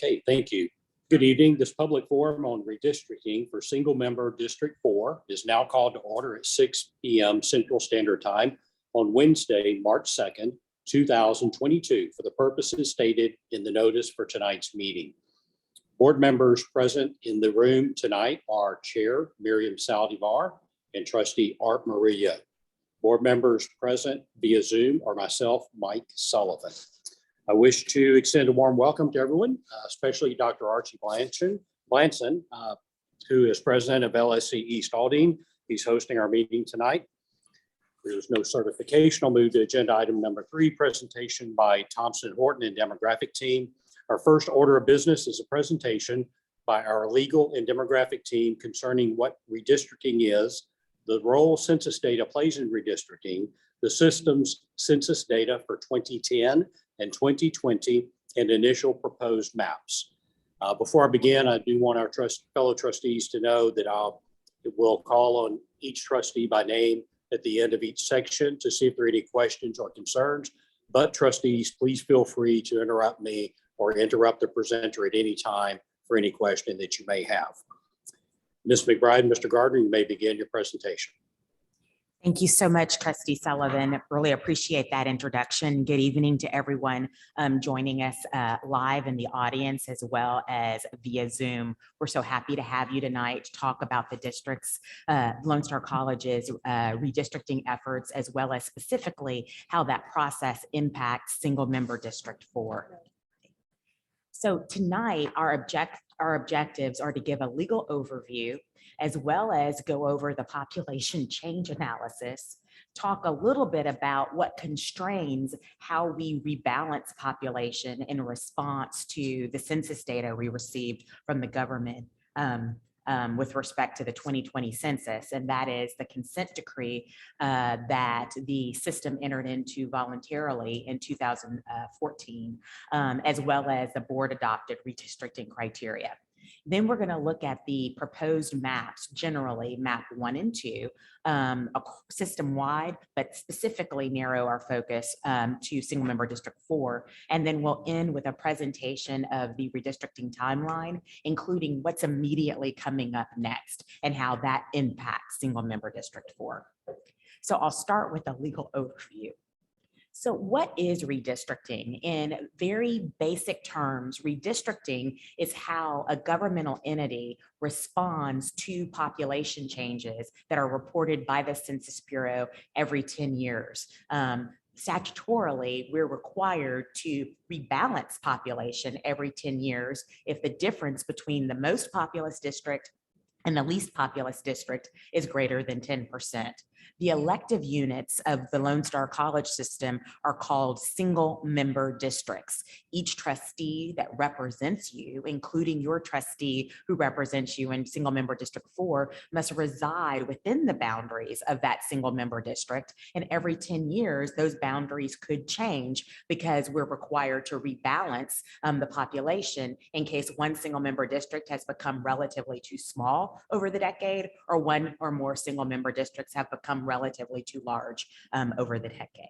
Okay, thank you. Good evening. This public forum on redistricting for single member District 4 is now called to order at 6 p.m. Central Standard Time on Wednesday, March 2nd, 2022, for the purposes stated in the notice for tonight's meeting. Board members present in the room tonight are Chair Miriam Saldivar and Trustee Art Murillo. Board members present via Zoom are myself, Mike Sullivan. I wish to extend a warm welcome to everyone, especially Dr. Archie Blanson, who is president of LSC East Aldine. He's hosting our meeting tonight. There's no certification. I'll move to agenda item number 3, presentation by Thompson Horton and Demographic Team. Our first order of business is a presentation by our legal and demographic team concerning what redistricting is, the role census data plays in redistricting, the system's census data for 2010 and 2020, and initial proposed maps. Before I begin, I do want our fellow trustees to know that we'll call on each trustee by name at the end of each section to see if there are any questions or concerns. But trustees, please feel free to interrupt me or interrupt the presenter at any time for any question that you may have. Ms. McBride, Mr. Gardner, you may begin your presentation. Thank you so much, Trustee Sullivan. Really appreciate that introduction. Good evening to everyone joining us live in the audience as well as via Zoom. We're so happy to have you tonight to talk about the district's, Lone Star College's redistricting efforts, as well as specifically how that process impacts single member District 4. So tonight, our objectives are to give a legal overview, as well as go over the population change analysis, talk a little bit about what constrains how we rebalance population in response to the census data we received from the government with respect to the 2020 census, and that is the consent decree that the system entered into voluntarily in 2014, as well as the board adopted redistricting criteria. Then we're going to look at the proposed maps, generally map 1 and 2, system-wide, but specifically narrow our focus to single member District 4. And then we'll end with a presentation of the redistricting timeline, including what's immediately coming up next and how that impacts single member District 4. So I'll start with a legal overview. So what is redistricting? In very basic terms, redistricting is how a governmental entity responds to population changes that are reported by the Census Bureau every 10 years. Statutorily, we're required to rebalance population every 10 years if the difference between the most populous district and the least populous district is greater than 10%. The elective units of the Lone Star College system are called single member districts. Each trustee that represents you, including your trustee who represents you in single member District 4, must reside within the boundaries of that single member district. And every 10 years, those boundaries could change because we're required to rebalance the population in case one single member district has become relatively too small over the decade, or one or more single member districts have become relatively too large over the decade.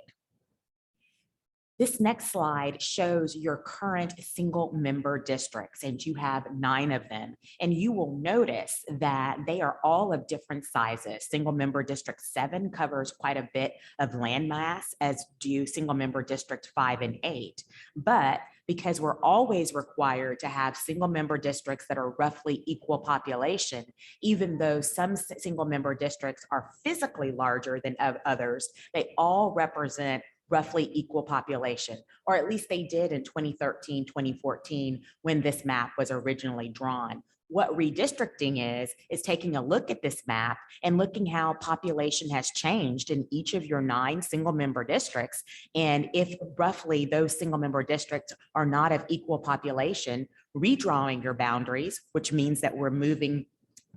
This next slide shows your current single member districts, and you have 9 of them. And you will notice that they are all of different sizes. Single member District 7 covers quite a bit of landmass, as do single member District 5 and 8. But because we're always required to have single member districts that are roughly equal population, even though some single member districts are physically larger than others, they all represent roughly equal population, or at least they did in 2013, 2014, when this map was originally drawn. What redistricting is taking a look at this map and looking how population has changed in each of your 9 single member districts. And if roughly those single member districts are not of equal population, redrawing your boundaries, which means that we're moving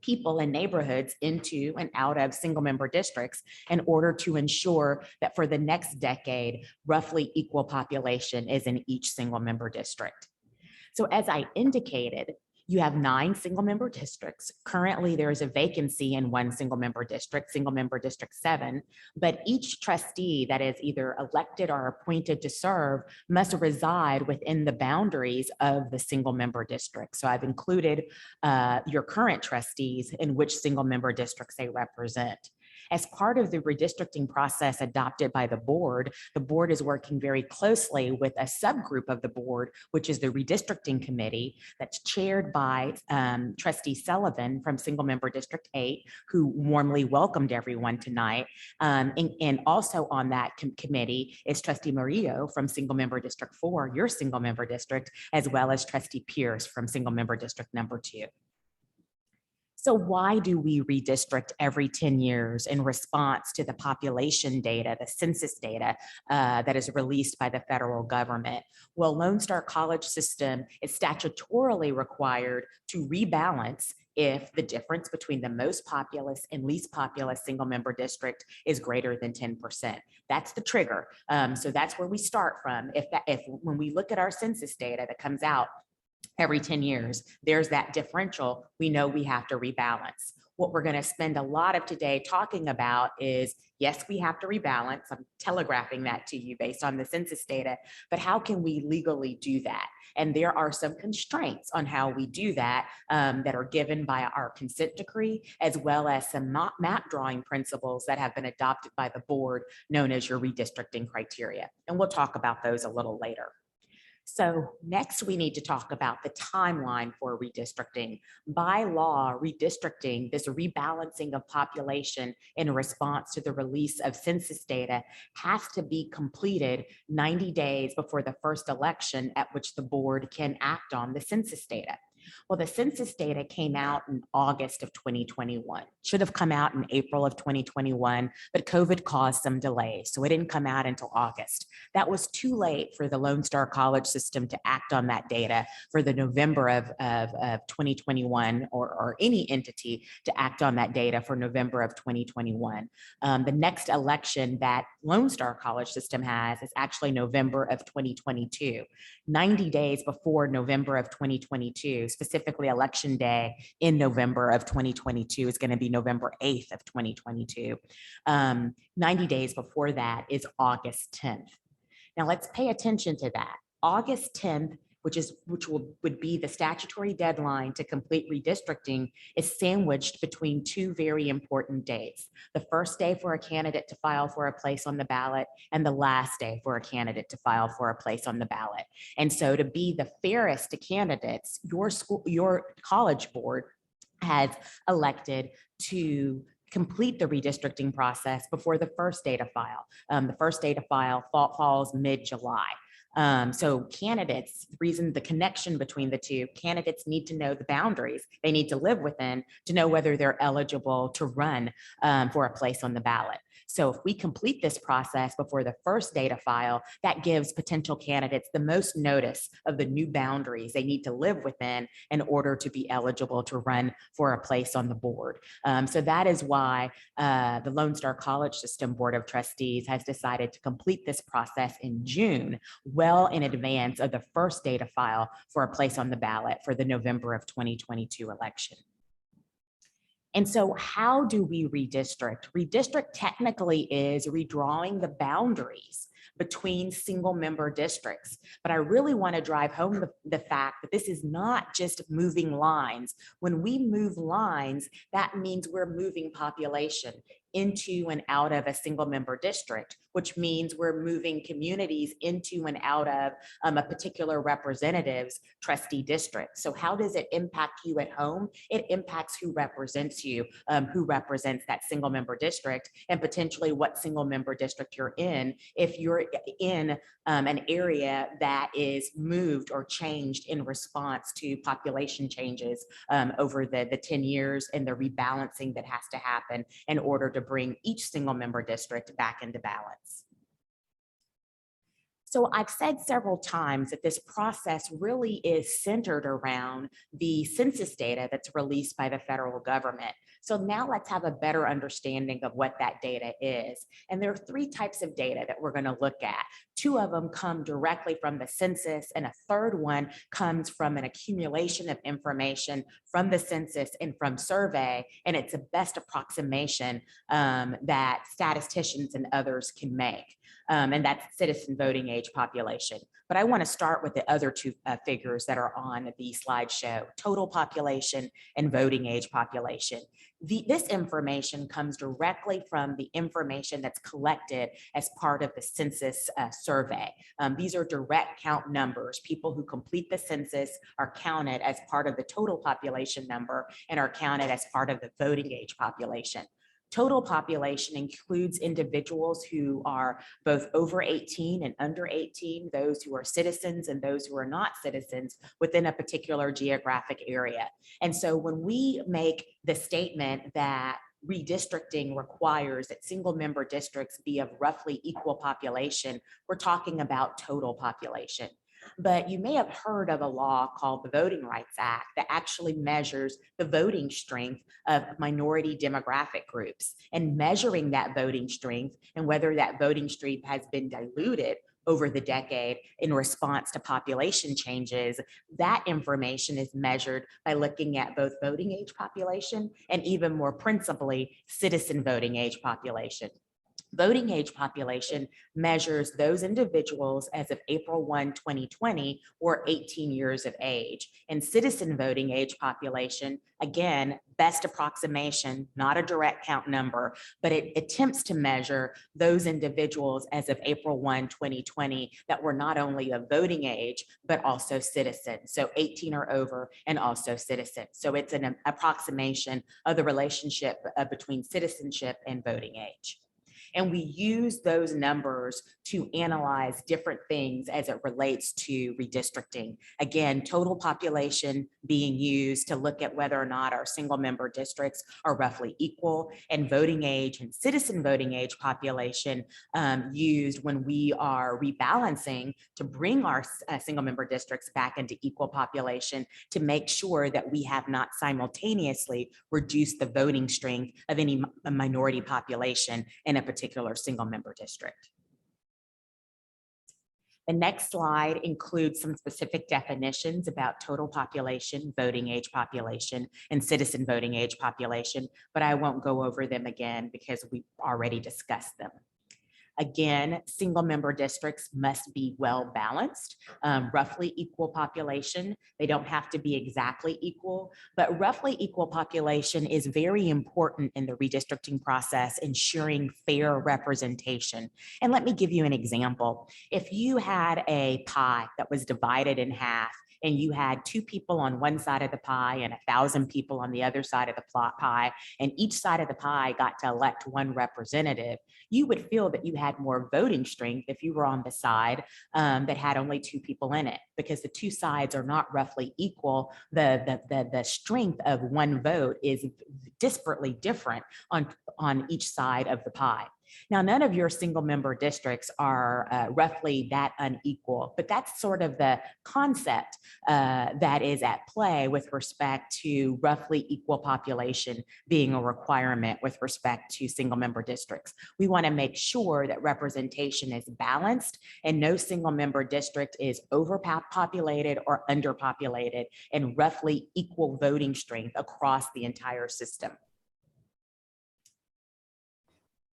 people and neighborhoods into and out of single member districts in order to ensure that for the next decade, roughly equal population is in each single member district. So as I indicated, You have 9 single-member districts. Currently, there is a vacancy in one single-member district, single-member District 7, but each trustee that is either elected or appointed to serve must reside within the boundaries of the single-member district. So I've included your current trustees in which single-member districts they represent. As part of the redistricting process adopted by the board is working very closely with a subgroup of the board, which is the Redistricting Committee that's chaired by Trustee Sullivan from Single Member District 8, who warmly welcomed everyone tonight. And also on that committee is Trustee Murillo from Single Member District 4, your single member district, as well as Trustee Pierce from Single Member District number 2. So why do we redistrict every 10 years in response to the population data, the census data that is released by the federal government? Well, Lone Star College System is statutorily required to rebalance if the difference between the most populous and least populous single member district is greater than 10%. That's the trigger. So that's where we start from. If when we look at our census data that comes out every 10 years, there's that differential, we know we have to rebalance. What we're going to spend a lot of today talking about is, yes, we have to rebalance. I'm telegraphing that to you based on the census data, but how can we legally do that? And there are some constraints on how we do that that are given by our consent decree, as well as some map drawing principles that have been adopted by the board, known as your redistricting criteria. And we'll talk about those a little later. So next we need to talk about the timeline for redistricting. By law, redistricting, this rebalancing of population in response to the release of census data, has to be completed 90 days before the first election at which the board can act on the census data. Well, the census data came out in August of 2021. Should have come out in April of 2021, but COVID caused some delays, so it didn't come out until August. That was too late for the Lone Star College System to act on that data for the November of 2021, or any entity to act on that data for November of 2021. The next election that Lone Star College System has is actually November of 2022. 90 days before November of 2022, specifically election day in November of 2022 is going to be November 8th of 2022. 90 days before that is August 10th. Now let's pay attention to that. August 10th, would be the statutory deadline to complete redistricting, is sandwiched between two very important dates. The first day for a candidate to file for a place on the ballot, and the last day for a candidate to file for a place on the ballot. And so to be the fairest to candidates, your college board has elected to complete the redistricting process before the first day to file. The first day to file falls mid-July. So candidates, the connection between the two, candidates need to know the boundaries they need to live within to know whether they're eligible to run for a place on the ballot. So if we complete this process before the first day to file, that gives potential candidates the most notice of the new boundaries they need to live within in order to be eligible to run for a place on the board. So that is why the Lone Star College System Board of Trustees has decided to complete this process in June, well in advance of the first day to file for a place on the ballot for the November of 2022 election. And so how do we redistrict? Redistrict technically is redrawing the boundaries between single member districts. But I really want to drive home the fact that this is not just moving lines. When we move lines, that means we're moving population into and out of a single member district, which means we're moving communities into and out of a particular representative's trustee district. So how does it impact you at home? It impacts who represents you, who represents that single member district, and potentially what single member district you're in if you're in an area that is moved or changed in response to population changes over the 10 years and the rebalancing that has to happen in order to bring each single member district back into balance. So I've said several times that this process really is centered around the census data that's released by the federal government. So now let's have a better understanding of what that data is. And there are three types of data that we're going to look at. Two of them come directly from the census, and a third one comes from an accumulation of information from the census and from survey. And it's the best approximation that statisticians and others can make. And that's citizen voting age population. But I want to start with the other two figures that are on the slideshow: total population and voting age population. This information comes directly from the information that's collected as part of the census survey. These are direct count numbers. People who complete the census are counted as part of the total population number and are counted as part of the voting age population. Total population includes individuals who are both over 18 and under 18, those who are citizens and those who are not citizens within a particular geographic area. And so when we make the statement that redistricting requires that single member districts be of roughly equal population, we're talking about total population. But you may have heard of a law called the Voting Rights Act that actually measures the voting strength of minority demographic groups, and measuring that voting strength and whether that voting strength has been diluted over the decade in response to population changes. That information is measured by looking at both voting age population and, even more principally, citizen voting age population. Voting age population measures those individuals as of April 1, 2020, or 18 years of age. And citizen voting age population, again, best approximation, not a direct count number, but it attempts to measure those individuals as of April 1, 2020, that were not only of voting age, but also citizens. So 18 or over and also citizens. So it's an approximation of the relationship between citizenship and voting age. And we use those numbers to analyze different things as it relates to redistricting. Again, total population being used to look at whether or not our single member districts are roughly equal, and voting age and citizen voting age population used when we are rebalancing to bring our single member districts back into equal population, to make sure that we have not simultaneously reduced the voting strength of any minority population in a particular single member district. The next slide includes some specific definitions about total population, voting age population, and citizen voting age population, but I won't go over them again because we've already discussed them. Again, single member districts must be well balanced, roughly equal population. They don't have to be exactly equal, but roughly equal population is very important in the redistricting process, ensuring fair representation. And let me give you an example. If you had a pie that was divided in half, and you had 2 people on one side of the pie and 1,000 people on the other side of the pie, and each side of the pie got to elect one representative, you would feel that you had more voting strength if you were on the side that had only 2 people in it, because the 2 sides are not roughly equal. The strength of one vote is disparately different on each side of the pie. Now, none of your single member districts are roughly that unequal, but that's sort of the concept that is at play with respect to roughly equal population being a requirement with respect to single member districts. We want to make sure that representation is balanced and no single member district is overpopulated or underpopulated, and roughly equal voting strength across the entire system.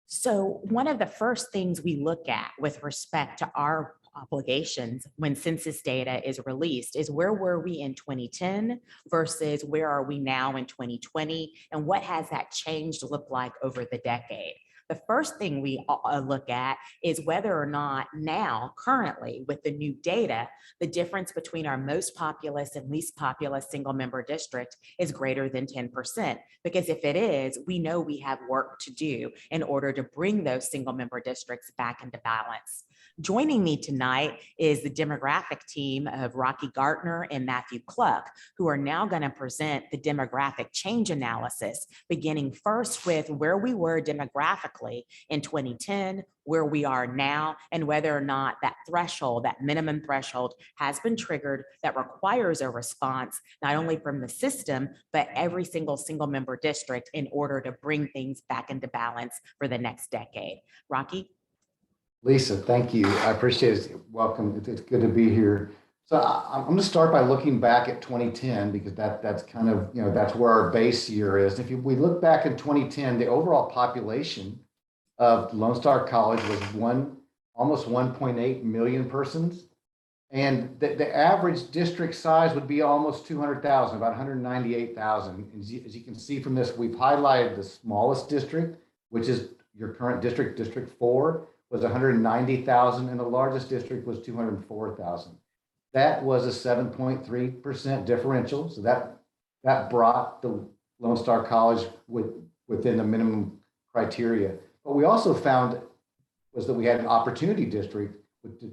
So one of the first things we look at with respect to our obligations when census data is released is where were we in 2010 versus where are we now in 2020, and what has that change look like over the decade. The first thing we look at is whether or not now, currently, with the new data, the difference between our most populous and least populous single member district is greater than 10%. Because if it is, we know we have work to do in order to bring those single member districts back into balance. Joining me tonight is the demographic team of Rocky Gartner and Matthew Cluck, who are now going to present the demographic change analysis, beginning first with where we were demographically in 2010, where we are now and whether or not that threshold, that minimum threshold has been triggered that requires a response, not only from the system, but every single member district in order to bring things back into balance for the next decade. Rocky? Lisa, thank you. I appreciate it. Welcome. It's good to be here. So I'm going to start by looking back at 2010 because that's kind of, that's where our base year is. If we look back in 2010, the overall population of Lone Star College was almost 1.8 million persons. And the average district size would be almost 200,000, about 198,000. As you can see from this, we've highlighted the smallest district, which is your current district, District 4, was 190,000, and the largest district was 204,000. That was a 7.3% differential. So that brought the Lone Star College within the minimum criteria. What we also found was that we had an opportunity district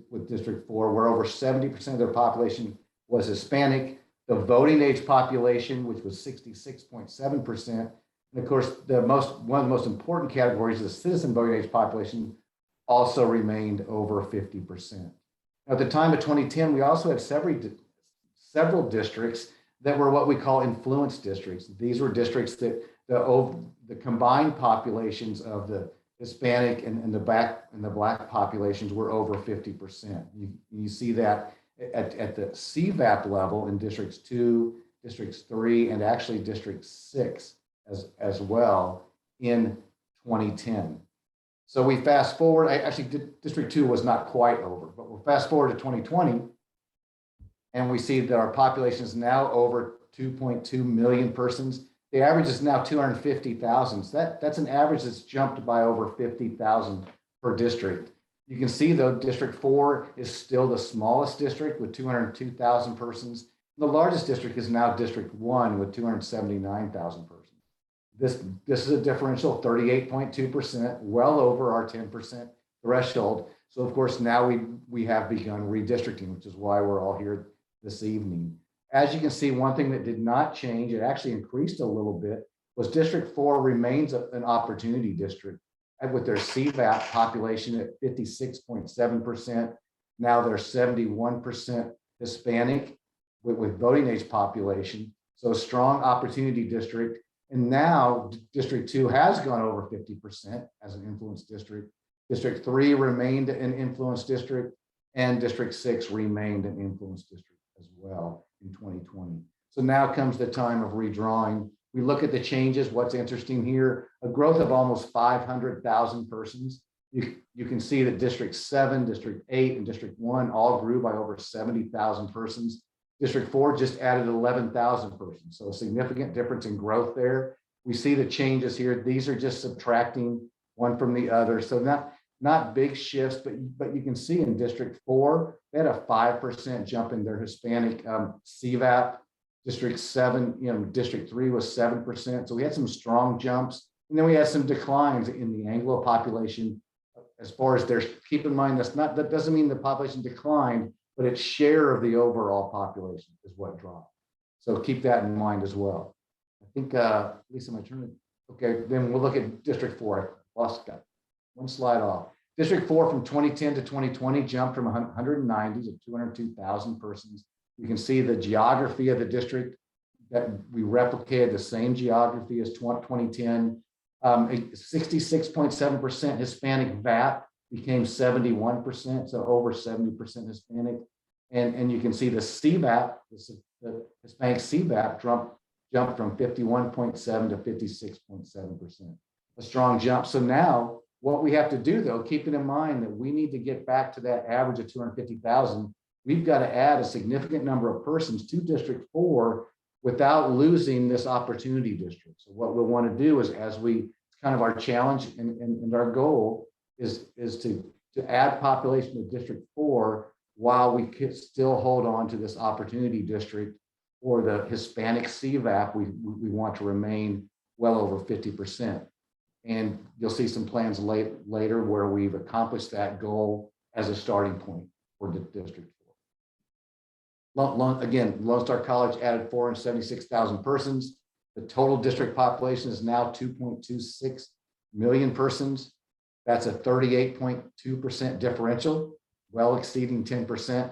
with District 4, where over 70% of their population was Hispanic. The voting age population, which was 66.7%, and of course, one of the most important categories, the citizen voting age population, also remained over 50%. At the time of 2010, we also had several districts that were what we call influence districts. These were districts that the combined populations of the Hispanic and the Black populations were over 50%. You see that at the CVAP level in Districts 2, Districts 3, and actually District 6 as well in 2010. So we fast forward, District 2 was not quite over, but we'll fast forward to 2020, and we see that our population is now over 2.2 million persons. The average is now 250,000. So that's an average that's jumped by over 50,000 per district. You can see though, District 4 is still the smallest district with 202,000 persons. The largest district is now District 1 with 279,000 persons. This is a differential of 38.2%, well over our 10% threshold. So of course, now we have begun redistricting, which is why we're all here this evening. As you can see, one thing that did not change, it actually increased a little bit, was District 4 remains an opportunity district with their CVAP population at 56.7%. Now they're 71% Hispanic with voting age population. So strong opportunity district. And now District 2 has gone over 50% as an influence district. District 3 remained an influence district, and District 6 remained an influence district as well in 2020. So now comes the time of redrawing. We look at the changes. What's interesting here, a growth of almost 500,000 persons. You can see that District 7, District 8, and District 1 all grew by over 70,000 persons. District 4 just added 11,000 persons. So a significant difference in growth there. We see the changes here. These are just subtracting one from the other. So not big shifts, but you can see in District 4, they had a 5% jump in their Hispanic CVAP. District 7, District 3 was 7%. So we had some strong jumps. And then we had some declines in the Anglo population as far as keep in mind, that doesn't mean the population declined, but its share of the overall population is what dropped. So keep that in mind as well. I think, Lisa, my turn. Okay, then we'll look at District 4. Got one slide off. District 4 from 2010 to 2020 jumped from 190 to 202,000 persons. You can see the geography of the district that we replicated the same geography as 2010. 66.7% Hispanic VAP became 71%, so over 70% Hispanic. And you can see the CVAP, the Hispanic CVAP jumped from 51.7 to 56.7%. A strong jump. So now what we have to do though, keeping in mind that we need to get back to that average of 250,000, we've got to add a significant number of persons to District 4 without losing this opportunity district. So what we'll want to do is, kind of our challenge and our goal is to add population to District 4 while we can still hold on to this opportunity district, or the Hispanic CVAP, we want to remain well over 50%. And you'll see some plans later where we've accomplished that goal as a starting point for District 4. Again, Lone Star College added 476,000 persons. The total district population is now 2.26 million persons. That's a 38.2% differential, well exceeding 10%.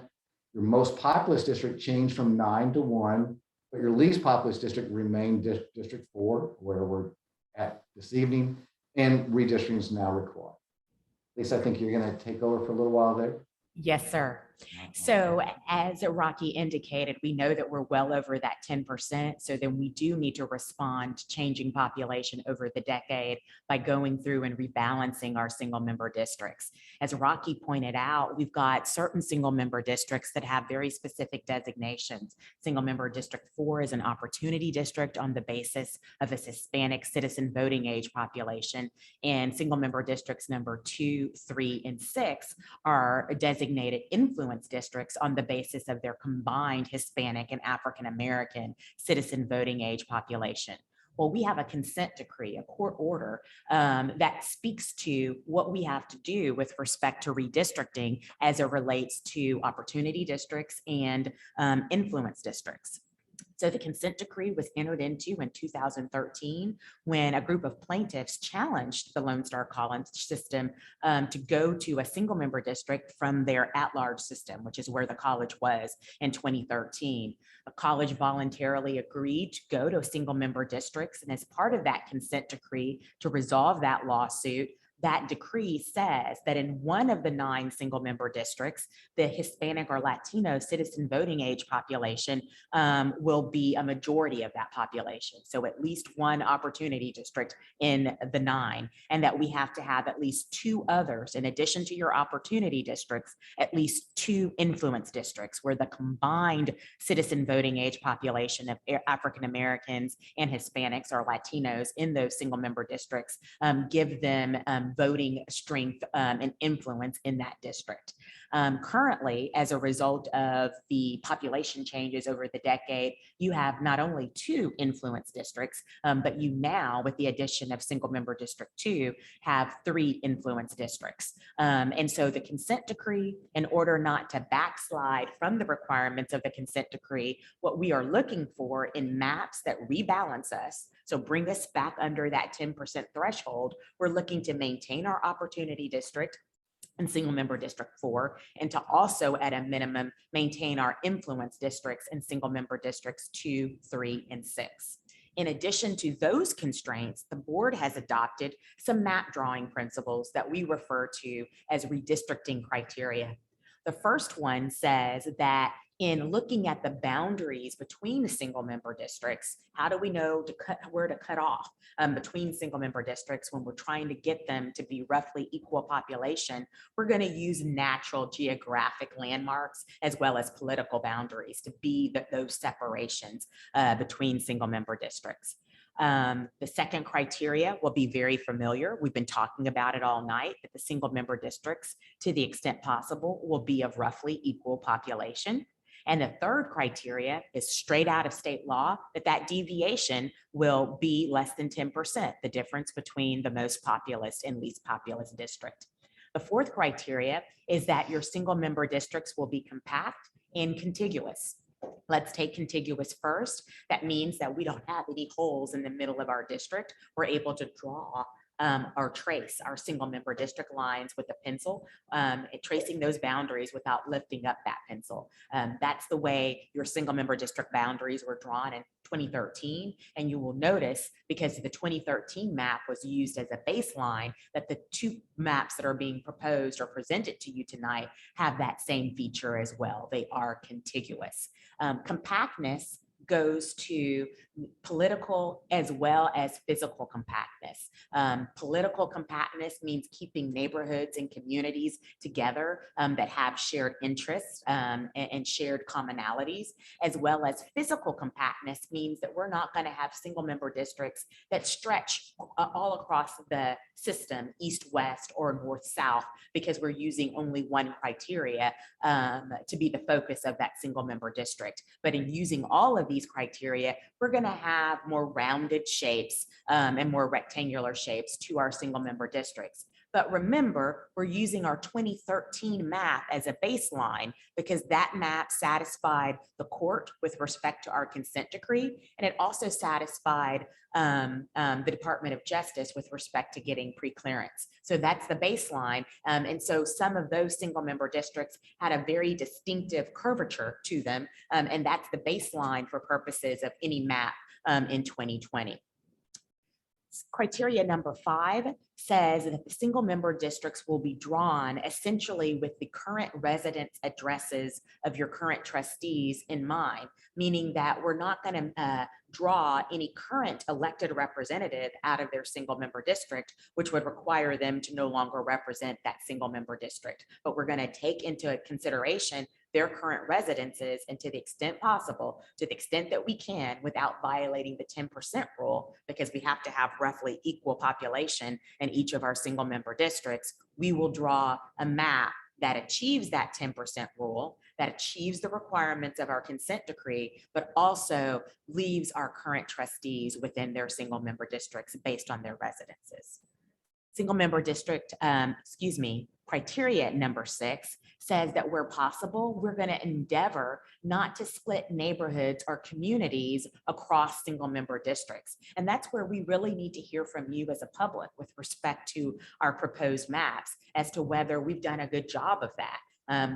Your most populous district changed from 9 to 1, but your least populous district remained District 4, where we're at this evening, and redistricting is now required. Lisa, I think you're going to take over for a little while there. Yes, sir. So as Rocky indicated, we know that we're well over that 10%. So then we do need to respond to changing population over the decade by going through and rebalancing our single member districts. As Rocky pointed out, we've got certain single member districts that have very specific designations. Single member District 4 is an opportunity district on the basis of its Hispanic citizen voting age population. And single member districts number 2, 3, and 6 are designated influence districts on the basis of their combined Hispanic and African American citizen voting age population. Well, we have a consent decree, a court order that speaks to what we have to do with respect to redistricting as it relates to opportunity districts and influence districts. So the consent decree was entered into in 2013 when a group of plaintiffs challenged the Lone Star College system to go to a single member district from their at-large system, which is where the college was in 2013. A college voluntarily agreed to go to single member districts, and as part of that consent decree to resolve that lawsuit, that decree says that in one of the 9 single member districts, the Hispanic or Latino citizen voting age population will be a majority of that population. So at least one opportunity district in the 9, and that we have to have at least 2 others in addition to your opportunity districts, at least 2 influence districts where the combined citizen voting age population of African Americans and Hispanics or Latinos in those single member districts give them voting strength and influence in that district. Currently, as a result of the population changes over the decade, you have not only 2 influence districts, but you now, with the addition of single member District 2, have 3 influence districts. And so the consent decree, in order not to backslide from the requirements of the consent decree, what we are looking for in maps that rebalance us, so bring us back under that 10% threshold, we're looking to maintain our opportunity district and single member District 4, and to also at a minimum maintain our influence districts and single member Districts 2, 3, and 6. In addition to those constraints, the board has adopted some map drawing principles that we refer to as redistricting criteria. The first one says that in looking at the boundaries between the single member districts, how do we know where to cut off between single member districts when we're trying to get them to be roughly equal population? We're going to use natural geographic landmarks as well as political boundaries to be those separations between single member districts. The second criteria will be very familiar. We've been talking about it all night, that the single member districts, to the extent possible, will be of roughly equal population. And the third criteria is straight out of state law, that deviation will be less than 10%, the difference between the most populous and least populous district. The fourth criteria is that your single member districts will be compact and contiguous. Let's take contiguous first. That means that we don't have any holes in the middle of our district. We're able to draw or trace our single member district lines with a pencil, tracing those boundaries without lifting up that pencil. That's the way your single member district boundaries were drawn in 2013. And you will notice, because the 2013 map was used as a baseline, that the 2 maps that are being proposed or presented to you tonight have that same feature as well. They are contiguous. Compactness goes to political as well as physical compactness. Political compactness means keeping neighborhoods and communities together that have shared interests and shared commonalities, as well as physical compactness means that we're not going to have single member districts that stretch all across the system, east, west, or north, south, because we're using only one criteria to be the focus of that single member district. But in using all of these criteria, we're going to have more rounded shapes and more rectangular shapes to our single member districts. But remember, we're using our 2013 map as a baseline because that map satisfied the court with respect to our consent decree. And it also satisfied the Department of Justice with respect to getting pre-clearance. So that's the baseline. And so some of those single member districts had a very distinctive curvature to them. And that's the baseline for purposes of any map in 2020. Criteria number 5 says that the single member districts will be drawn essentially with the current residence addresses of your current trustees in mind, meaning that we're not going to draw any current elected representative out of their single member district, which would require them to no longer represent that single member district. But we're going to take into consideration their current residences, and to the extent possible, to the extent that we can, without violating the 10% rule, because we have to have roughly equal population in each of our single member districts, we will draw a map that achieves that 10% rule, that achieves the requirements of our consent decree, but also leaves our current trustees within their single member districts based on their residences. Single member district, criteria number 6 says that where possible, we're going to endeavor not to split neighborhoods or communities across single member districts. And that's where we really need to hear from you as a public with respect to our proposed maps as to whether we've done a good job of that.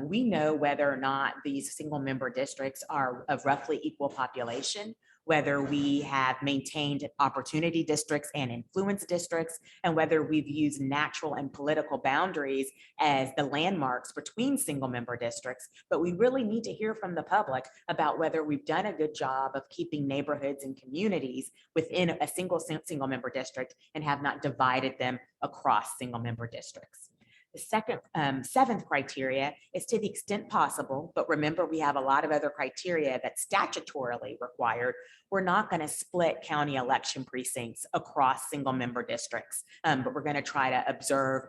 We know whether or not these single member districts are of roughly equal population, whether we have maintained opportunity districts and influence districts, and whether we've used natural and political boundaries as the landmarks between single member districts. But we really need to hear from the public about whether we've done a good job of keeping neighborhoods and communities within a single member district and have not divided them across single member districts. The seventh criteria is to the extent possible, but remember we have a lot of other criteria that's statutorily required. We're not going to split county election precincts across single member districts, but we're going to try to observe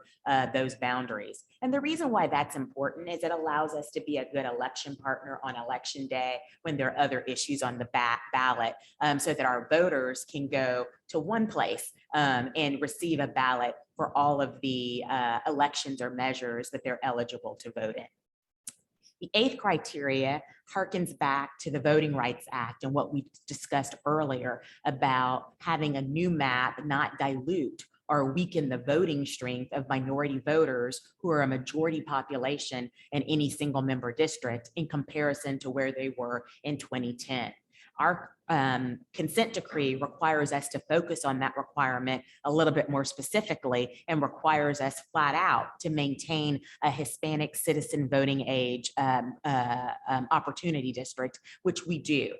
those boundaries. And the reason why that's important is it allows us to be a good election partner on election day when there are other issues on the ballot, so that our voters can go to one place and receive a ballot for all of the elections or measures that they're eligible to vote in. The 8th criteria harkens back to the Voting Rights Act and what we discussed earlier about having a new map not dilute or weaken the voting strength of minority voters who are a majority population in any single member district in comparison to where they were in 2010. Our consent decree requires us to focus on that requirement a little bit more specifically and requires us flat out to maintain a Hispanic citizen voting age opportunity district, which we do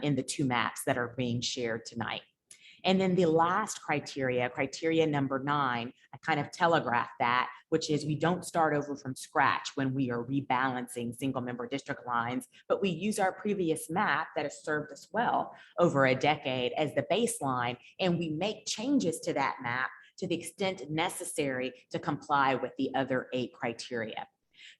in the 2 maps that are being shared tonight. And then the last criteria number 9, I kind of telegraphed that, which is we don't start over from scratch when we are rebalancing single member district lines, but we use our previous map that has served us well over a decade as the baseline, and we make changes to that map to the extent necessary to comply with the other 8 criteria.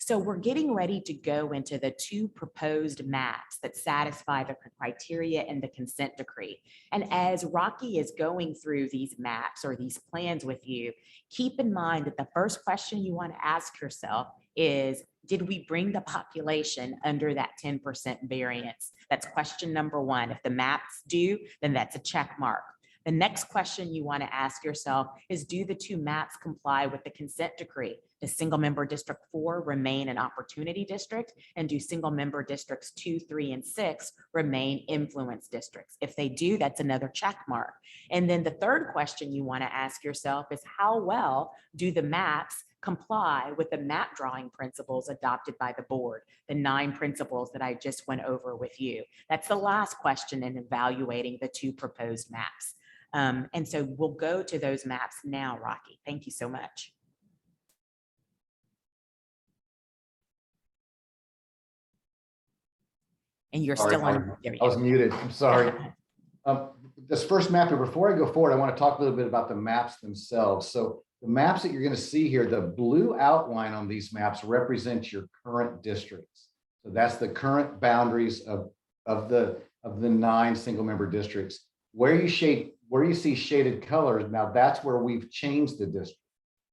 So we're getting ready to go into the 2 proposed maps that satisfy the criteria in the consent decree. And as Rocky is going through these maps or these plans with you, keep in mind that the first question you want to ask yourself is, did we bring the population under that 10% variance? That's question number 1. If the maps do, then that's a check mark. The next question you want to ask yourself is, do the 2 maps comply with the consent decree? Does single member district 4 remain an opportunity district? And do single member districts 2, 3, and 6 remain influence districts? If they do, that's another check mark. And then the third question you want to ask yourself is, how well do the maps comply with the map drawing principles adopted by the board, the 9 principles that I just went over with you? That's the last question in evaluating the 2 proposed maps. And so we'll go to those maps now, Rocky. Thank you so much. And you're Sorry, still on. I was muted. I'm sorry. This first map, before I go forward, I want to talk a little bit about the maps themselves. So the maps that you're going to see here, the blue outline on these maps represents your current districts. So that's the current boundaries of the 9 single member districts. Where you see shaded colors, now that's where we've changed the district.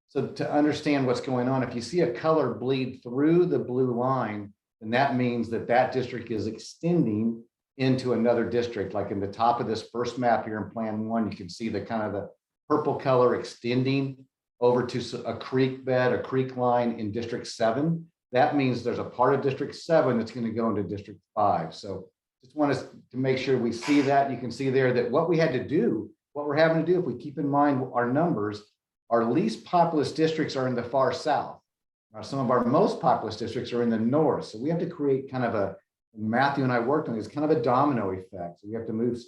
So to understand what's going on, if you see a color bleed through the blue line, then that means that that district is extending into another district. Like in the top of this first map here in Plan 1, you can see the kind of the purple color extending over to a creek bed, a creek line in District 7. That means there's a part of District 7 that's going to go into District 5. So just want us to make sure we see that. You can see there that what we had to do, what we're having to do, if we keep in mind our numbers, our least populous districts are in the far south. Some of our most populous districts are in the north. So we have to create kind of a, Matthew and I worked on, it's kind of a domino effect. So we have to move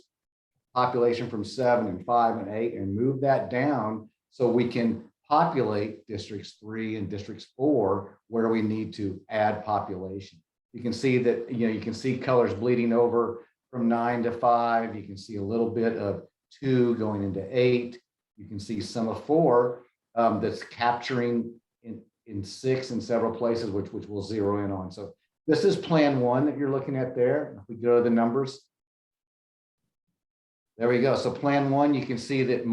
population from 7 and 5 and 8 and move that down so we can populate districts 3 and districts 4 where we need to add population. You can see that, you can see colors bleeding over from 9 to 5. You can see a little bit of 2 going into 8. You can see some of 4 that's capturing in 6 in several places, which we'll zero in on. So this is Plan 1 that you're looking at there. If we go to the numbers, there we go. So Plan 1, you can see that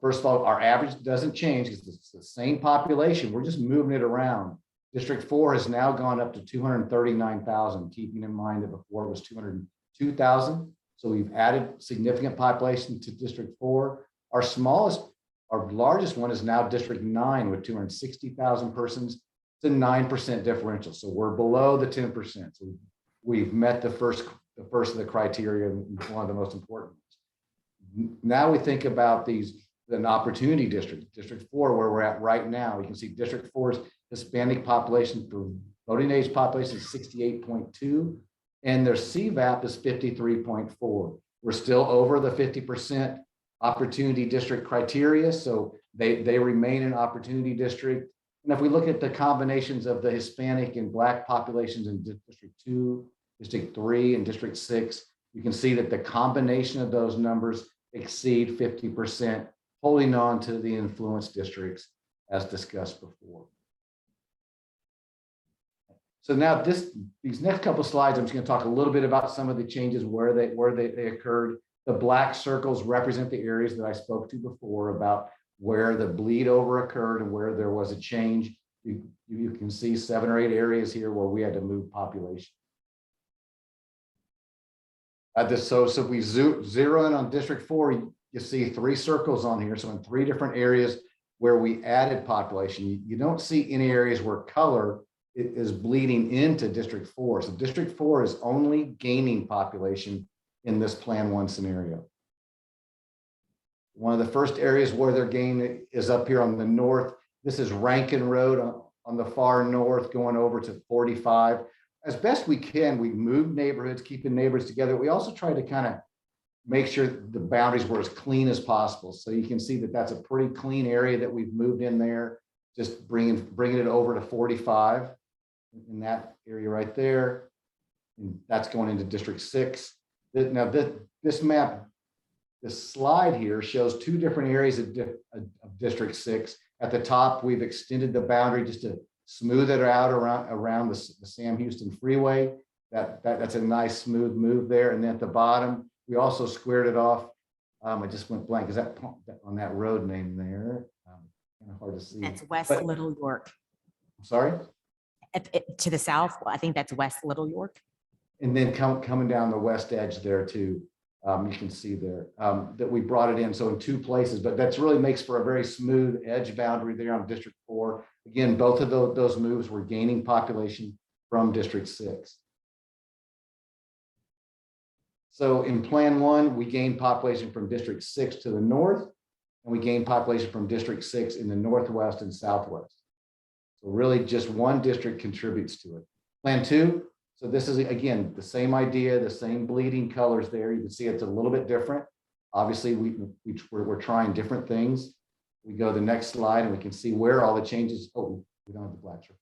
first of all, our average doesn't change because it's the same population. We're just moving it around. District 4 has now gone up to 239,000, keeping in mind that before it was 202,000. So we've added significant population to District 4. Our largest one is now District 9 with 260,000 persons. It's a 9% differential. So we're below the 10%. So we've met the first of the criteria, one of the most important ones. Now we think about an opportunity district, District 4, where we're at right now. You can see District 4's Hispanic population for voting age population is 68.2, and their CVAP is 53.4. We're still over the 50% opportunity district criteria, so they remain an opportunity district. And if we look at the combinations of the Hispanic and Black populations in District 2, District 3, and District 6, you can see that the combination of those numbers exceed 50%, holding on to the influence districts as discussed before. So now these next couple of slides, I'm just going to talk a little bit about some of the changes where they occurred. The black circles represent the areas that I spoke to before about where the bleed over occurred and where there was a change. You can see 7 or 8 areas here where we had to move population. So if we zero in on District 4, you see 3 circles on here. So in 3 different areas where we added population, you don't see any areas where color is bleeding into District 4. So District 4 is only gaining population in this Plan 1 scenario. One of the first areas where they're gaining is up here on the north. This is Rankin Road on the far north going over to 45. As best we can, we move neighborhoods, keeping neighbors together. We also try to kind of make sure the boundaries were as clean as possible. So you can see that that's a pretty clean area that we've moved in there, just bringing it over to 45 in that area right there. And that's going into District 6. Now this map, this slide here shows 2 different areas of District 6. At the top, we've extended the boundary just to smooth it out around the Sam Houston Freeway. That's a nice smooth move there. And then at the bottom, we also squared it off. I just went blank. Is that on that road name there? Kind of hard to see. That's West Little York. Sorry? To the south, I think that's West Little York. And then coming down the west edge there too, you can see there that we brought it in. So in 2 places, but that's really makes for a very smooth edge boundary there on District 4. Again, both of those moves were gaining population from District 6. So in Plan 1, we gained population from District 6 to the north, and we gained population from District 6 in the northwest and southwest. So really just one district contributes to it. Plan 2, so this is, again, the same idea, the same bleeding colors there. You can see it's a little bit different. Obviously, we're trying different things. We go to the next slide and we can see where all the changes. Oh, we don't have the black circles.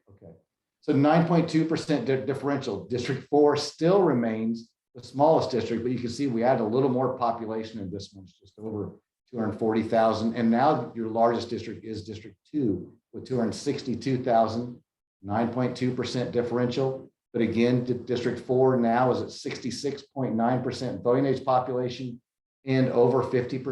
Okay. So 9.2% differential. District 4 still remains the smallest district, but you can see we added a little more population in this one. It's just over 240,000. And now your largest district is District 2 with 262,000, 9.2% differential. But again, District 4 now is at 66.9% voting age population and over 50%,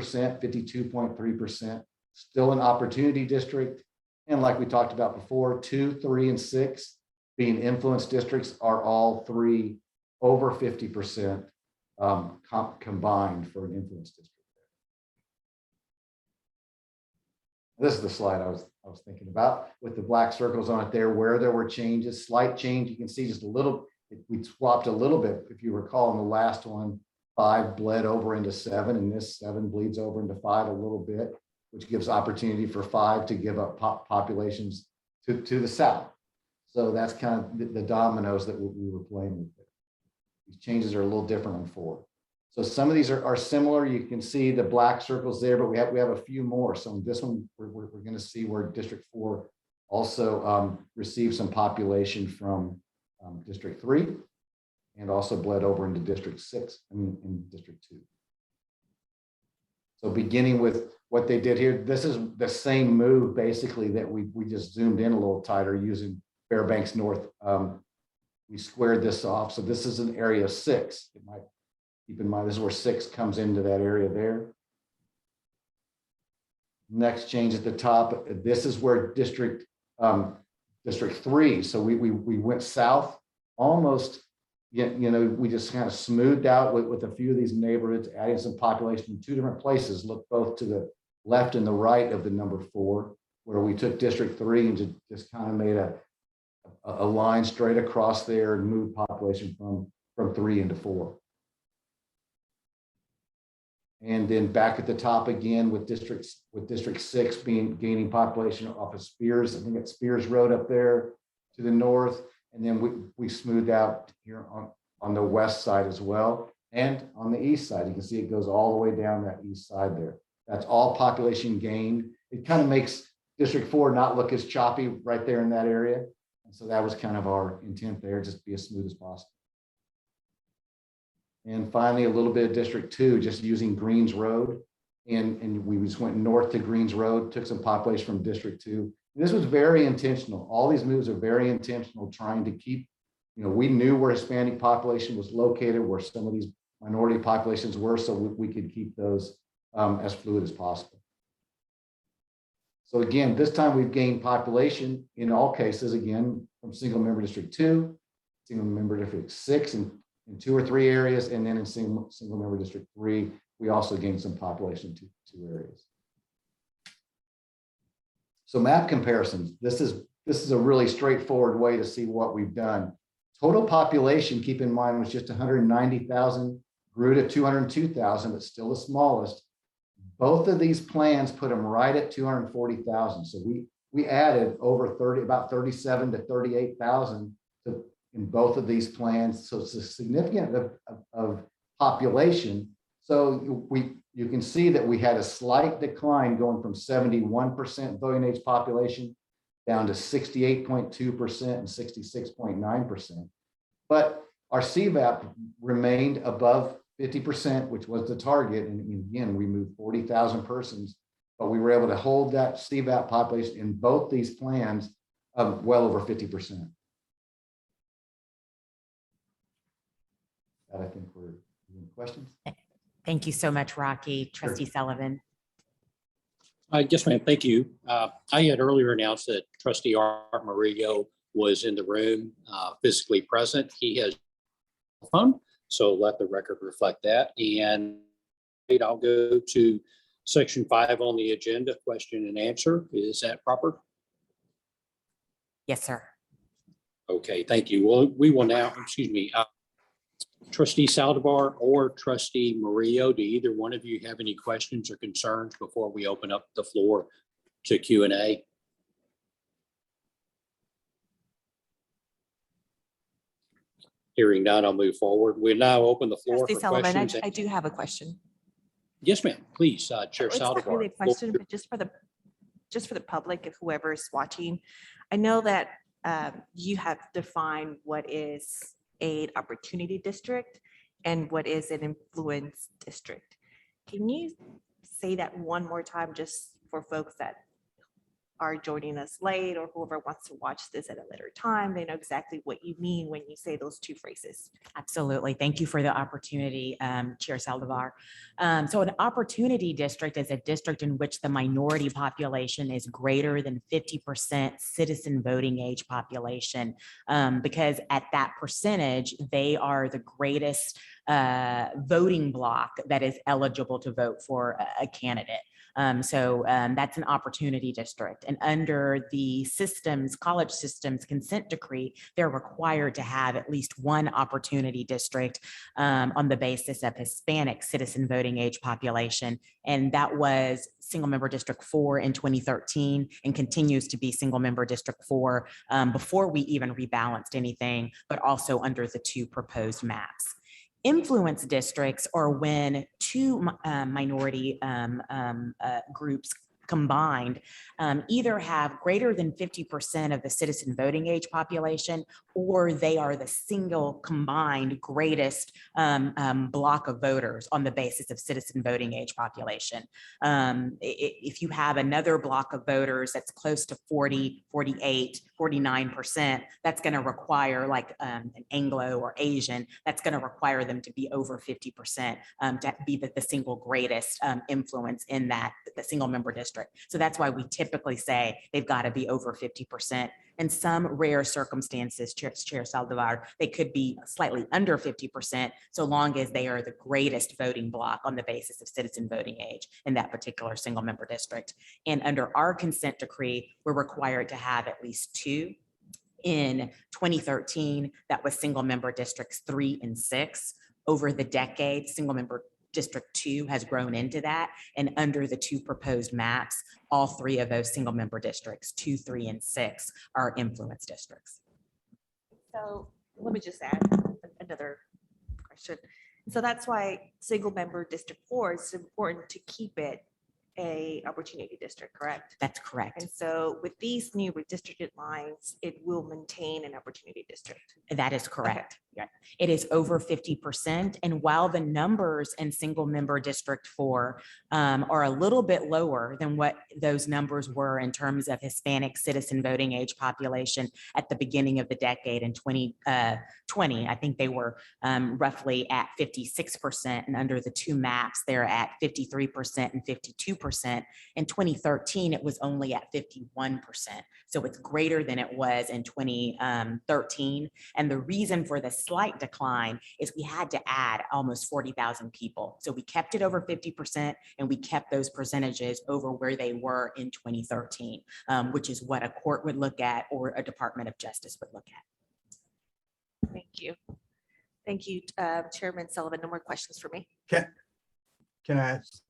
52.3% still an opportunity district. And like we talked about before, 2, 3, and 6 being influence districts are all three over 50% combined for an influence district. This is the slide I was thinking about with the black circles on it there, where there were changes, slight change. You can see just a little, we swapped a little bit. If you recall in the last one, 5 bled over into 7, and this 7 bleeds over into 5 a little bit, which gives opportunity for 5 to give up populations to the south. So that's kind of the dominoes that we were playing with. These changes are a little different on 4. So some of these are similar. You can see the black circles there, but we have a few more. So in this one, we're going to see where District 4 also received some population from District 3 and also bled over into District 6, in District 2. So beginning with what they did here, this is the same move basically that we just zoomed in a little tighter using Fairbanks North. We squared this off. So this is an area 6. It might keep in mind, this is where 6 comes into that area there. Next change at the top, this is where District 3. So we went south almost, you know, we just kind of smoothed out with a few of these neighborhoods, adding some population in 2 different places. Look both to the left and the right of the number 4, where we took District 3 and just kind of made a line straight across there and moved population from 3 into 4. And then back at the top again with District 6 gaining population off of Spears. I think it's Spears Road up there to the north. And then we smoothed out here on the west side as well. And on the east side, you can see it goes all the way down that east side there. That's all population gained. It kind of makes District 4 not look as choppy right there in that area. And so that was kind of our intent there, just be as smooth as possible. And finally, a little bit of District 2, just using Greens Road. And we just went north to Greens Road, took some population from District 2. And this was very intentional. All these moves are very intentional, trying to keep, you know, we knew where Hispanic population was located, where some of these minority populations were, so we could keep those as fluid as possible. So again, this time we've gained population in all cases, again, from single member District 2, single member District 6, and in 2 or 3 areas, and then in single member District 3, we also gained some population to 2 areas. So map comparisons. This is a really straightforward way to see what we've done. Total population, keep in mind, was just 190,000, grew to 202,000, but still the smallest. Both of these plans put them right at 240,000. So we added over 30, about 37 to 38,000 in both of these plans. So it's a significant of population. So you can see that we had a slight decline going from 71% voting age population down to 68.2% and 66.9%. But our CVAP remained above 50%, which was the target. And again, we moved 40,000 persons, but we were able to hold that CVAP population in both these plans of well over 50%. I think we're doing questions. Thank you so much, Rocky. Trustee Sullivan. Yes, ma'am. Thank you. I had earlier announced that Trustee Art Murillo was in the room, physically present. He has a phone, so let the record reflect that. And I'll go to section 5 on the agenda, question and answer. Is that proper? Yes, sir. Okay, thank you. Well, we will now, excuse me, Trustee Saldivar or Trustee Murillo, do either one of you have any questions or concerns before we open up the floor to Q&A? Hearing none, I'll move forward. We'll now open the floor Trustee for Sullivan, questions. I do have a question. Yes, ma'am. Please, Chair It's not really a Saldivar. question, but just for the public, if whoever is watching, I know that you have defined what is an opportunity district and what is an influence district. Can you say that one more time, just for folks that are joining us late or whoever wants to watch this at a later time, they know exactly what you mean when you say those two phrases. Absolutely. Thank you for the opportunity, Chair Saldivar. So an opportunity district is a district in which the minority population is greater than 50% citizen voting age population, because at that percentage, they are the greatest voting block that is eligible to vote for a candidate. That's an opportunity district. And under the college systems consent decree, they're required to have at least one opportunity district on the basis of Hispanic citizen voting age population. And that was single member District 4 in 2013 and continues to be single member District 4 before we even rebalanced anything, but also under the two proposed maps. Influence districts are when two minority groups combined either have greater than 50% of the citizen voting age population, or they are the single combined greatest block of voters on the basis of citizen voting age population. If you have another block of voters that's close to 40, 48, 49%, that's going to require, like an Anglo or Asian, that's going to require them to be over 50% to be the single greatest influence in the single member district. So that's why we typically say they've got to be over 50%. In some rare circumstances, Chair Saldivar, they could be slightly under 50%, so long as they are the greatest voting block on the basis of citizen voting age in that particular single member district. And under our consent decree, we're required to have at least two. In 2013, that was single member districts 3 and 6. Over the decade, single member District 2 has grown into that. And under the two proposed maps, all three of those single member districts, 2, 3, and 6, are influence districts. So let me just add another question. So that's why single member District 4 is important to keep it a opportunity district, correct? That's correct. And so with these new redistricted lines, it will maintain an opportunity district. That is correct. Yeah. It is over 50%. And while the numbers in single member District 4 are a little bit lower than what those numbers were in terms of Hispanic citizen voting age population at the beginning of the decade in 2020, I think they were roughly at 56%. And under the two maps, they're at 53% and 52%. In 2013, it was only at 51%. So it's greater than it was in 2013. And the reason for the slight decline is we had to add almost 40,000 people. So we kept it over 50% and we kept those percentages over where they were in 2013, which is what a court would look at or a Department of Justice would look at. Thank you. Thank you, Chairman Sullivan. No more questions for me. Can I ask?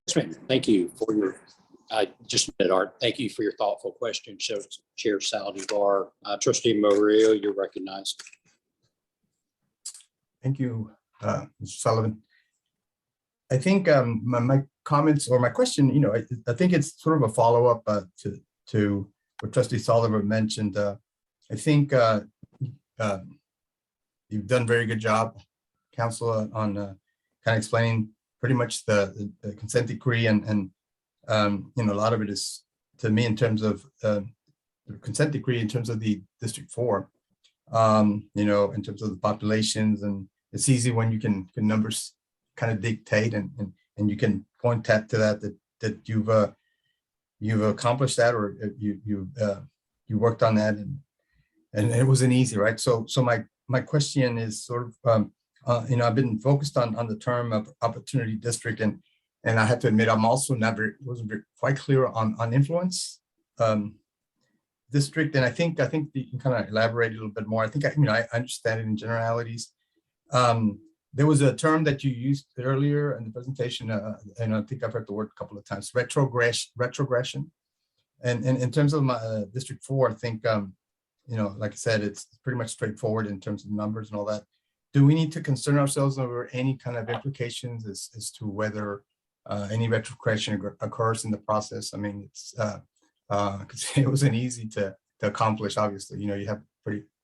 Yes, ma'am. Thank you for your, just a minute, Art. Thank you for your thoughtful question. So Chair Saldivar, Trustee Murillo, you're recognized. Thank you, Mr. Sullivan. I think my comments or my question, I think it's sort of a follow-up to what Trustee Sullivan mentioned. I think you've done a very good job, Council, on kind of explaining pretty much the consent decree, and a lot of it is, to me, in terms of the consent decree, in terms of the District 4, in terms of the populations, and it's easy when you can numbers kind of dictate and you can point to that you've accomplished that, or you worked on that, and it wasn't easy, right? So my question is sort of, I've been focused on the term of opportunity district, and I have to admit, I'm also wasn't quite clear on influence district. And I think you can kind of elaborate a little bit more. I think I understand it in generalities. There was a term that you used earlier in the presentation, and I think I've heard the word a couple of times, retrogression. And in terms of my District 4, I think, like I said, it's pretty much straightforward in terms of numbers and all that. Do we need to concern ourselves over any kind of implications as to whether any retrogression occurs in the process? I mean, it wasn't easy to accomplish. Obviously, you have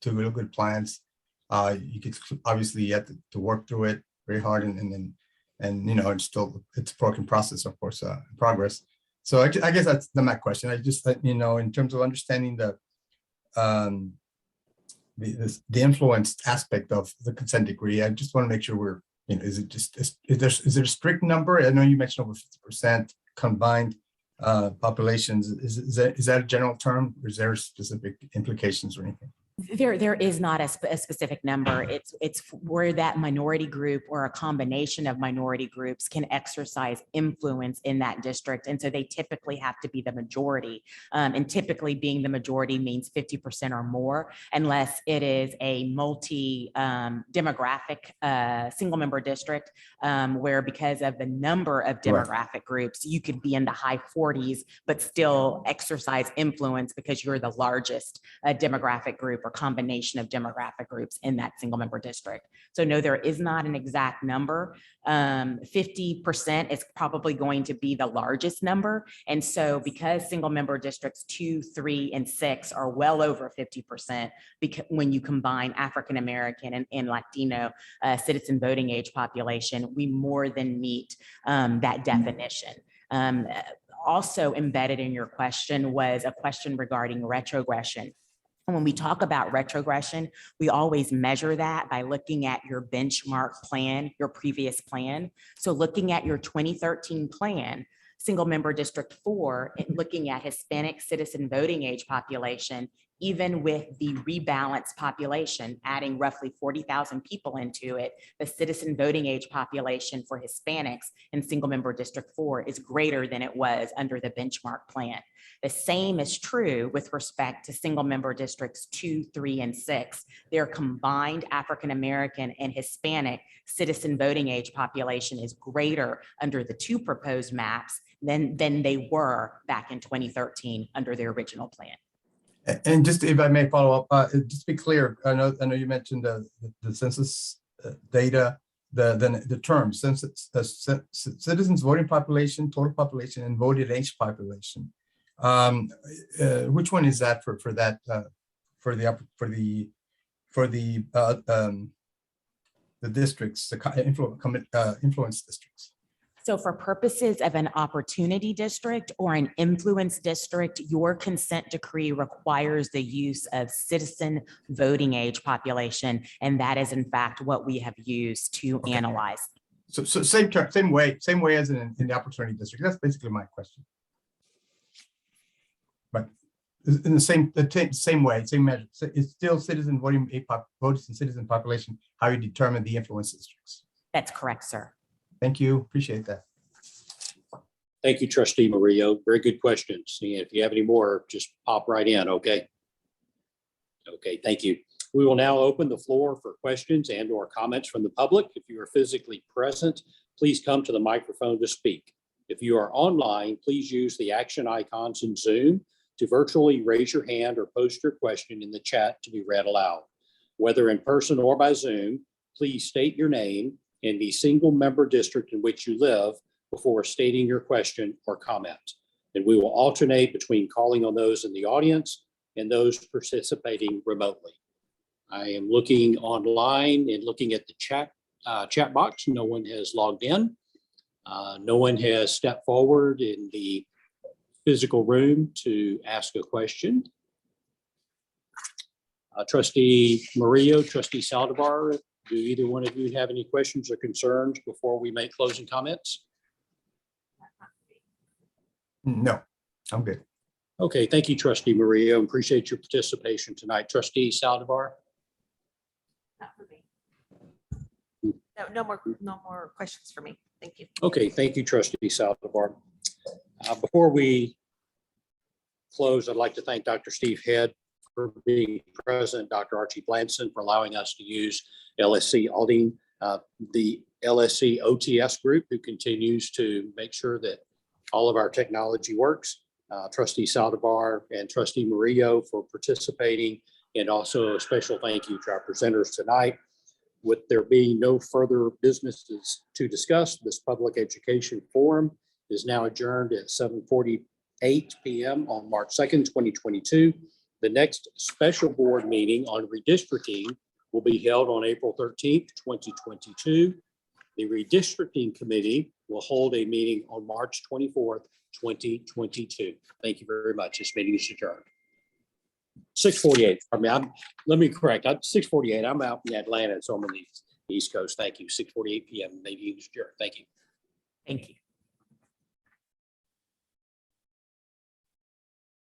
two real good plans. You could obviously you have to work through it very hard, and it's a work in process, of course, in progress. So I guess that's my question. I just, in terms of understanding the influence aspect of the consent decree, I just want to make sure we're, is it just, is there a strict number? I know you mentioned over 50% combined populations. Is that a general term, or is there specific implications or anything? There is not a specific number. It's where that minority group or a combination of minority groups can exercise influence in that district. And so they typically have to be the majority. And typically being the majority means 50% or more, unless it is a multi-demographic single member district, where because of the number of demographic groups, you could be in the high 40s, but still exercise influence because you're the largest demographic group or combination of demographic groups in that single member district. So no, there is not an exact number. 50% is probably going to be the largest number. And so because single member districts 2, 3, and 6 are well over 50%, because when you combine African-American and Latino citizen voting age population, we more than meet that definition. Also embedded in your question was a question regarding retrogression. And when we talk about retrogression, we always measure that by looking at your benchmark plan, your previous plan. So looking at your 2013 plan, single member District 4, and looking at Hispanic citizen voting age population, even with the rebalanced population, adding roughly 40,000 people into it, the citizen voting age population for Hispanics in single member District 4 is greater than it was under the benchmark plan. The same is true with respect to single member districts 2, 3, and 6. Their combined African-American and Hispanic citizen voting age population is greater under the 2 proposed maps than they were back in 2013 under their original plan. And just if I may follow up, just to be clear, I know you mentioned the census data, the terms, census, citizens voting population, total population, and voted age population. Which one is that for that for the districts, the influence districts? So for purposes of an opportunity district or an influence district, your consent decree requires the use of citizen voting age population. And that is in fact what we have used to analyze. So same term, same way as in the opportunity district. That's basically my question. But in the same way, same measure. So it's still citizen voting votes and citizen population, how you determine the influence districts. That's correct, sir. Thank you. Appreciate that. Thank you, Trustee Murillo. Very good questions. And if you have any more, just pop right in, okay? Okay, thank you. We will now open the floor for questions and or comments from the public. If you are physically present, please come to the microphone to speak. If you are online, please use the action icons in Zoom to virtually raise your hand or post your question in the chat to be read aloud. Whether in person or by Zoom, please state your name and the single member district in which you live before stating your question or comment. And we will alternate between calling on those in the audience and those participating remotely. I am looking online and looking at the chat box. No one has logged in. No one has stepped forward in the physical room to ask a question. Trustee Murillo, Trustee Saldivar, do either one of you have any questions or concerns before we make closing comments? No, I'm good. Okay, thank you, Trustee Murillo. Appreciate your participation tonight. Trustee Saldivar? Not for me. No more questions for me. Thank you. Okay, thank you, Trustee Saldivar. Before we close, I'd like to thank Dr. Steve Head for being present, Dr. Archie Blanson for allowing us to use LSC Aldine, the LSC OTS group who continues to make sure that all of our technology works. Trustee Saldivar and Trustee Murillo for participating, and also a special thank you to our presenters tonight. With there being no further businesses to discuss, this public education forum is now adjourned at 7:48 p.m. on March 2nd, 2022. The next special board meeting on redistricting will be held on April 13th, 2022. The redistricting committee will hold a meeting on March 24th, 2022. Thank you very much. This meeting is adjourned. 6:48. I mean, let me correct. I'm 6:48. I'm out in Atlanta, so I'm on the East Coast. Thank you. 6:48 p.m. Meeting is adjourned. Thank you. Thank you.